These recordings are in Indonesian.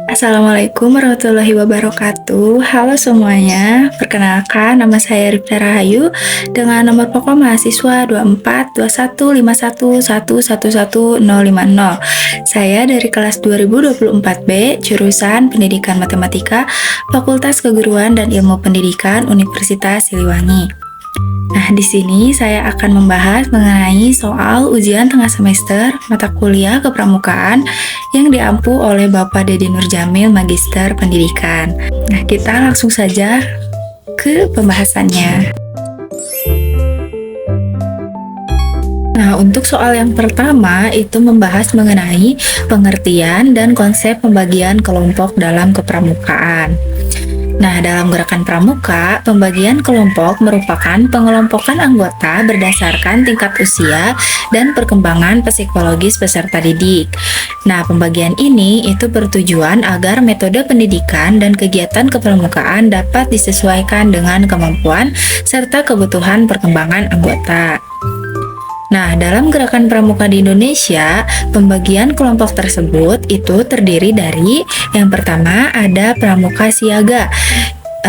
Assalamualaikum warahmatullahi wabarakatuh. Halo semuanya, perkenalkan nama saya Rifda Rahayu dengan nomor pokok mahasiswa 242151111050. Saya dari kelas 2024B, jurusan Pendidikan Matematika, Fakultas Keguruan dan Ilmu Pendidikan Universitas Siliwangi. Nah, di sini saya akan membahas mengenai soal ujian tengah semester mata kuliah kepramukaan yang diampu oleh Bapak Dede Nurjamil, Magister Pendidikan. Nah, kita langsung saja ke pembahasannya. Nah, untuk soal yang pertama itu membahas mengenai pengertian dan konsep pembagian kelompok dalam kepramukaan. Nah, dalam gerakan pramuka, pembagian kelompok merupakan pengelompokan anggota berdasarkan tingkat usia dan perkembangan psikologis peserta didik. Nah, pembagian ini itu bertujuan agar metode pendidikan dan kegiatan kepramukaan dapat disesuaikan dengan kemampuan serta kebutuhan perkembangan anggota. Nah, dalam gerakan pramuka di Indonesia, pembagian kelompok tersebut itu terdiri dari yang pertama ada pramuka siaga.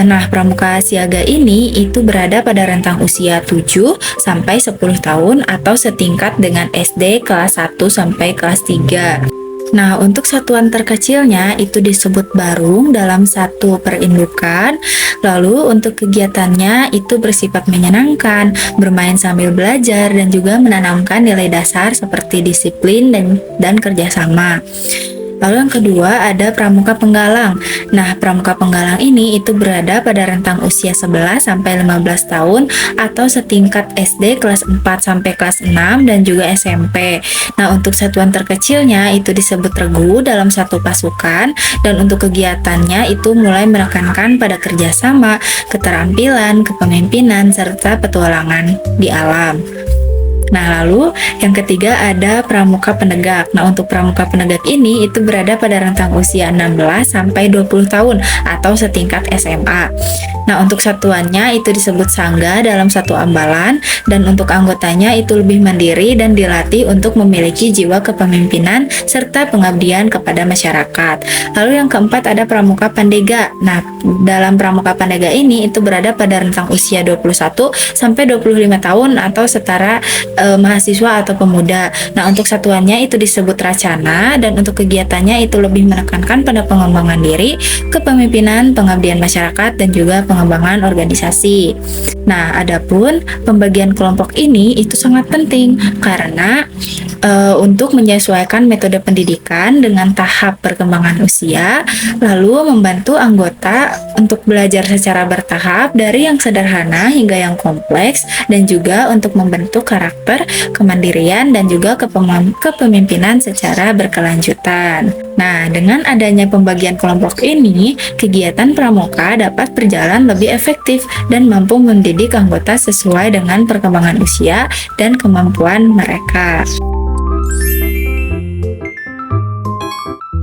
Nah, pramuka siaga ini itu berada pada rentang usia 7 sampai 10 tahun atau setingkat dengan SD kelas 1 sampai kelas 3. Nah, untuk satuan terkecilnya itu disebut barung dalam satu perindukan. Lalu untuk kegiatannya itu bersifat menyenangkan, bermain sambil belajar, dan juga menanamkan nilai dasar seperti disiplin dan kerjasama. Lalu yang kedua ada pramuka penggalang. Nah, pramuka penggalang ini itu berada pada rentang usia 11 sampai 15 tahun atau setingkat SD kelas 4 sampai kelas 6 dan juga SMP. Nah, untuk satuan terkecilnya itu disebut regu dalam satu pasukan, dan untuk kegiatannya itu mulai menekankan pada kerjasama, keterampilan, kepemimpinan, serta petualangan di alam. Nah, lalu yang ketiga ada pramuka penegak. Nah, untuk pramuka penegak ini itu berada pada rentang usia 16 sampai 20 tahun atau setingkat SMA. Nah, untuk satuannya itu disebut sangga dalam satu ambalan, dan untuk anggotanya itu lebih mandiri dan dilatih untuk memiliki jiwa kepemimpinan serta pengabdian kepada masyarakat. Lalu yang keempat ada pramuka pandega. Nah, dalam pramuka pandega ini itu berada pada rentang usia 21 sampai 25 tahun atau setara mahasiswa atau pemuda. Nah, untuk satuannya itu disebut racana, dan untuk kegiatannya itu lebih menekankan pada pengembangan diri, kepemimpinan, pengabdian masyarakat, dan juga pengembangan organisasi. Nah, adapun pembagian kelompok ini itu sangat penting karena untuk menyesuaikan metode pendidikan dengan tahap perkembangan usia, lalu membantu anggota untuk belajar secara bertahap dari yang sederhana hingga yang kompleks, dan juga untuk membentuk karakter, kemandirian, dan juga kepemimpinan secara berkelanjutan. Nah, dengan adanya pembagian kelompok ini, kegiatan pramuka dapat berjalan lebih efektif dan mampu mendidik anggota sesuai dengan perkembangan usia dan kemampuan mereka.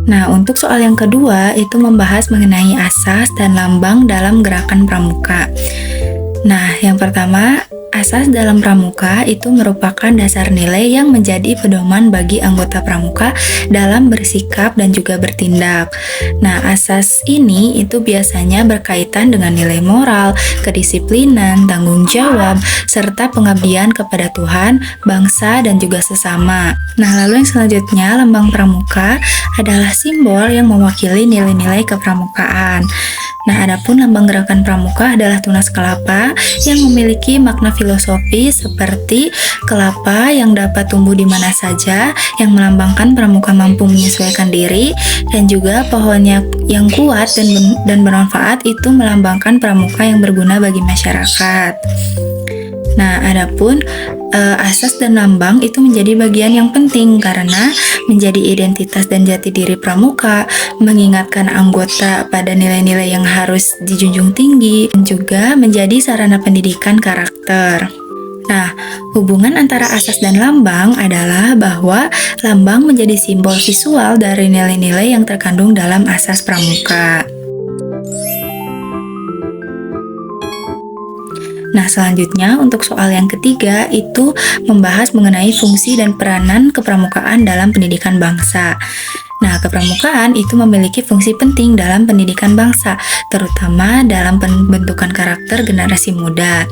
Nah, untuk soal yang kedua itu membahas mengenai asas dan lambang dalam gerakan pramuka. Nah, yang pertama, asas dalam pramuka itu merupakan dasar nilai yang menjadi pedoman bagi anggota pramuka dalam bersikap dan juga bertindak. Nah, asas ini itu biasanya berkaitan dengan nilai moral, kedisiplinan, tanggung jawab, serta pengabdian kepada Tuhan, bangsa, dan juga sesama. Nah, lalu yang selanjutnya, lambang pramuka adalah simbol yang mewakili nilai-nilai kepramukaan. Nah, adapun lambang gerakan pramuka adalah tunas kelapa yang memiliki makna filosofi seperti kelapa yang dapat tumbuh di mana saja, yang melambangkan pramuka mampu menyesuaikan diri, dan juga pohonnya yang kuat dan bermanfaat itu melambangkan pramuka yang berguna bagi masyarakat. Nah, adapun asas dan lambang itu menjadi bagian yang penting karena menjadi identitas dan jati diri pramuka, mengingatkan anggota pada nilai-nilai yang harus dijunjung tinggi, dan juga menjadi sarana pendidikan karakter. Nah, hubungan antara asas dan lambang adalah bahwa lambang menjadi simbol visual dari nilai-nilai yang terkandung dalam asas pramuka. Nah, selanjutnya untuk soal yang ketiga itu membahas mengenai fungsi dan peranan kepramukaan dalam pendidikan bangsa. Nah, kepramukaan itu memiliki fungsi penting dalam pendidikan bangsa, terutama dalam pembentukan karakter generasi muda.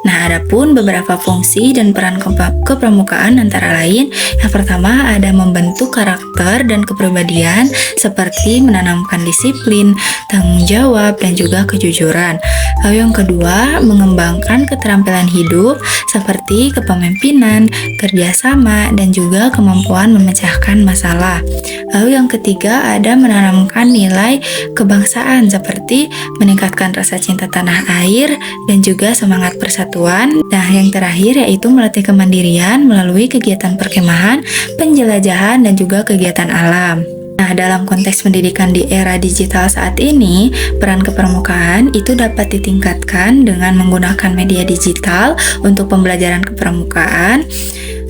Nah, adapun beberapa fungsi dan peran kepramukaan antara lain, yang pertama ada membentuk karakter dan kepribadian seperti menanamkan disiplin, tanggung jawab, dan juga kejujuran. Lalu yang kedua, mengembangkan keterampilan hidup seperti kepemimpinan, kerjasama, dan juga kemampuan memecahkan masalah. Lalu yang ketiga ada menanamkan nilai kebangsaan seperti meningkatkan rasa cinta tanah air dan juga semangat persatuan. Nah, yang terakhir yaitu melatih kemandirian melalui kegiatan perkemahan, penjelajahan, dan juga kegiatan alam. Nah, dalam konteks pendidikan di era digital saat ini, peran kepramukaan itu dapat ditingkatkan dengan menggunakan media digital untuk pembelajaran kepramukaan,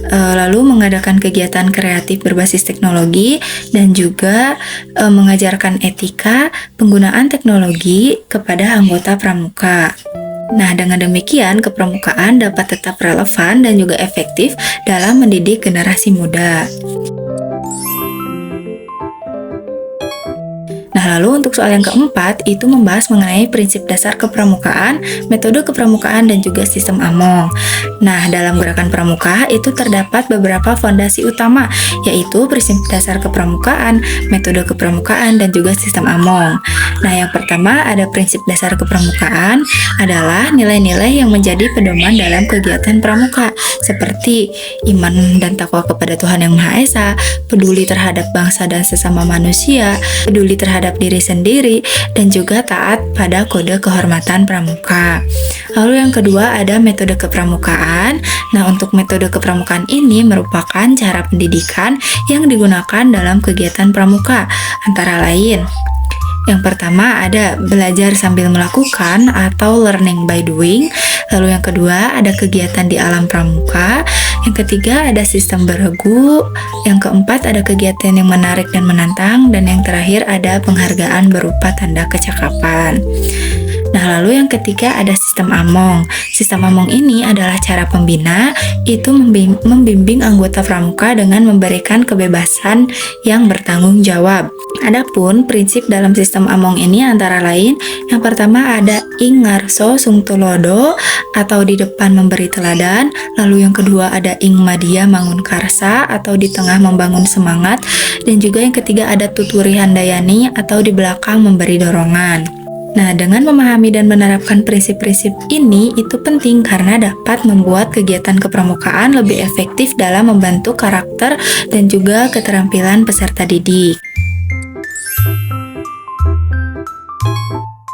lalu mengadakan kegiatan kreatif berbasis teknologi, dan juga mengajarkan etika penggunaan teknologi kepada anggota pramuka. Nah, dengan demikian kepramukaan dapat tetap relevan dan juga efektif dalam mendidik generasi muda. Nah, lalu untuk soal yang keempat itu membahas mengenai prinsip dasar kepramukaan, metode kepramukaan, dan juga sistem Among. Nah, dalam gerakan pramuka itu terdapat beberapa fondasi utama, yaitu prinsip dasar kepramukaan, metode kepramukaan, dan juga sistem Among. Nah, yang pertama ada prinsip dasar kepramukaan adalah nilai-nilai yang menjadi pedoman dalam kegiatan pramuka, seperti iman dan takwa kepada Tuhan Yang Maha Esa, peduli terhadap bangsa dan sesama manusia, peduli terhadap diri sendiri, dan juga taat pada kode kehormatan pramuka. Lalu yang kedua ada metode kepramukaan. Nah, untuk metode kepramukaan ini merupakan cara pendidikan yang digunakan dalam kegiatan pramuka, antara lain yang pertama ada belajar sambil melakukan atau learning by doing. Lalu yang kedua ada kegiatan di alam pramuka. Yang ketiga ada sistem beregu. Yang keempat ada kegiatan yang menarik dan menantang. Dan yang terakhir ada penghargaan berupa tanda kecakapan. Nah, lalu yang ketiga ada sistem Among. Sistem Among ini adalah cara pembina itu membimbing anggota pramuka dengan memberikan kebebasan yang bertanggung jawab. Adapun prinsip dalam sistem Among ini antara lain, yang pertama ada ing ngarso sung tulodo atau di depan memberi teladan, lalu yang kedua ada ing madia mangun karsa atau di tengah membangun semangat, dan juga yang ketiga ada tuturi handayani atau di belakang memberi dorongan. Nah, dengan memahami dan menerapkan prinsip-prinsip ini itu penting karena dapat membuat kegiatan kepramukaan lebih efektif dalam membentuk karakter dan juga keterampilan peserta didik.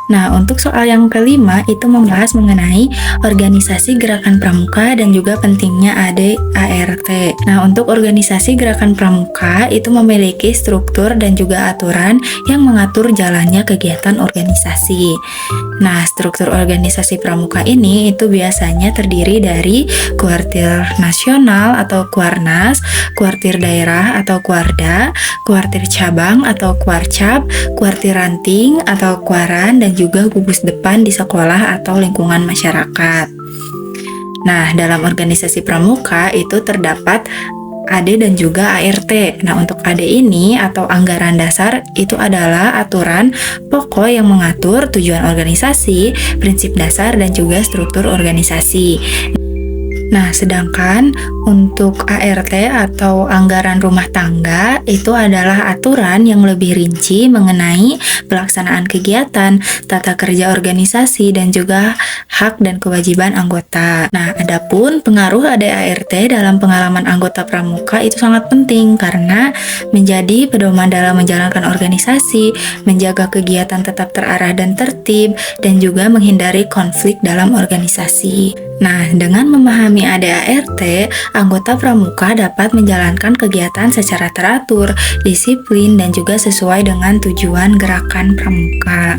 Nah, untuk soal yang kelima itu membahas mengenai organisasi gerakan pramuka dan juga pentingnya ADART. Nah, untuk organisasi gerakan pramuka itu memiliki struktur dan juga aturan yang mengatur jalannya kegiatan organisasi. Nah, struktur organisasi pramuka ini itu biasanya terdiri dari kuartir nasional atau kuarnas, kuartir daerah atau kuarda, kuartir cabang atau kuarcap, kuartir ranting atau kuaran, dan juga gugus depan di sekolah atau lingkungan masyarakat. Nah, dalam organisasi pramuka itu terdapat AD dan juga ART. Nah, untuk AD ini atau anggaran dasar itu adalah aturan pokok yang mengatur tujuan organisasi, prinsip dasar, dan juga struktur organisasi. Nah, sedangkan untuk ART atau anggaran rumah tangga itu adalah aturan yang lebih rinci mengenai pelaksanaan kegiatan, tata kerja organisasi, dan juga hak dan kewajiban anggota. Nah, adapun pengaruh ADART dalam pengalaman anggota pramuka itu sangat penting karena menjadi pedoman dalam menjalankan organisasi, menjaga kegiatan tetap terarah dan tertib, dan juga menghindari konflik dalam organisasi. Nah, dengan memahami ADART, anggota pramuka dapat menjalankan kegiatan secara teratur, disiplin, dan juga sesuai dengan tujuan gerakan pramuka.